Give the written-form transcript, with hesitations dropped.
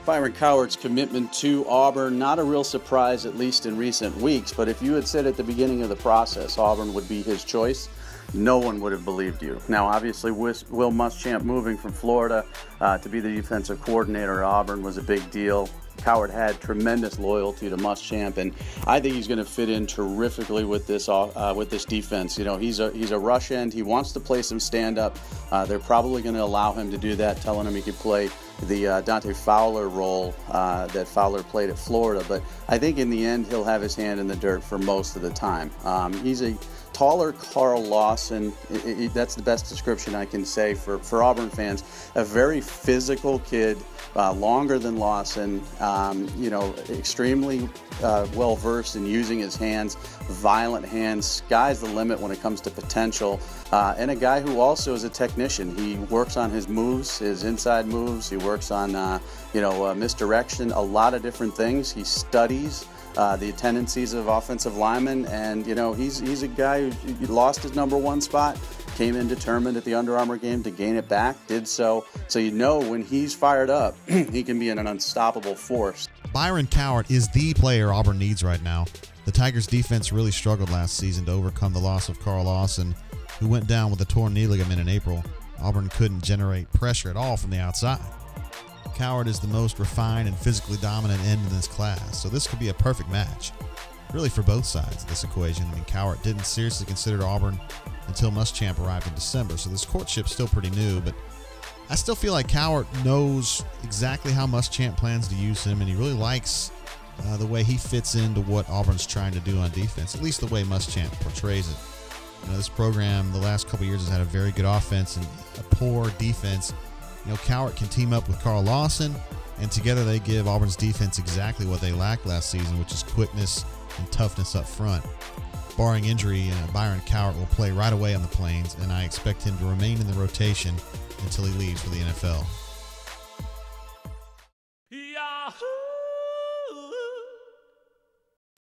Byron Cowart's commitment to Auburn, not a real surprise, at least in recent weeks, but if you had said at the beginning of the process Auburn would be his choice, no one would have believed you. Now, obviously, Will Muschamp moving from Florida to be the defensive coordinator at Auburn was a big deal. Cowart had tremendous loyalty to Muschamp, and I think he's going to fit in terrifically with this defense. You know, he's a rush end. He wants to play some stand-up. They're probably going to allow him to do that, telling him he could play the Dante Fowler role that Fowler played at Florida. But I think in the end, he'll have his hand in the dirt for most of the time. He's a taller Carl Lawson. That's the best description I can say for Auburn fans. A very physical kid, longer than Lawson, extremely well-versed in using his hands, violent hands, sky's the limit when it comes to potential, and a guy who also is a technician. He works on his moves, his inside moves. He works on, misdirection, a lot of different things. He studies the tendencies of offensive linemen, and he's a guy who lost his #1 spot, came in determined at the Under Armour game to gain it back, did so when he's fired up, he can be an unstoppable force. Byron Cowart is the player Auburn needs right now. The Tigers defense really struggled last season to overcome the loss of Carl Lawson, who went down with a torn knee ligament in April. Auburn couldn't generate pressure at all from the outside. Cowart is the most refined and physically dominant end in this class, so this could be a perfect match, really, for both sides of this equation. I mean, Cowart didn't seriously consider Auburn until Muschamp arrived in December, so this courtship's still pretty new, but I still feel like Cowart knows exactly how Muschamp plans to use him, and he really likes the way he fits into what Auburn's trying to do on defense, at least the way Muschamp portrays it. This program the last couple years has had a very good offense and a poor defense. Cowart can team up with Carl Lawson, and together they give Auburn's defense exactly what they lacked last season, which is quickness and toughness up front. Barring injury, Byron Cowart will play right away on the Plains, and I expect him to remain in the rotation until he leaves for the NFL.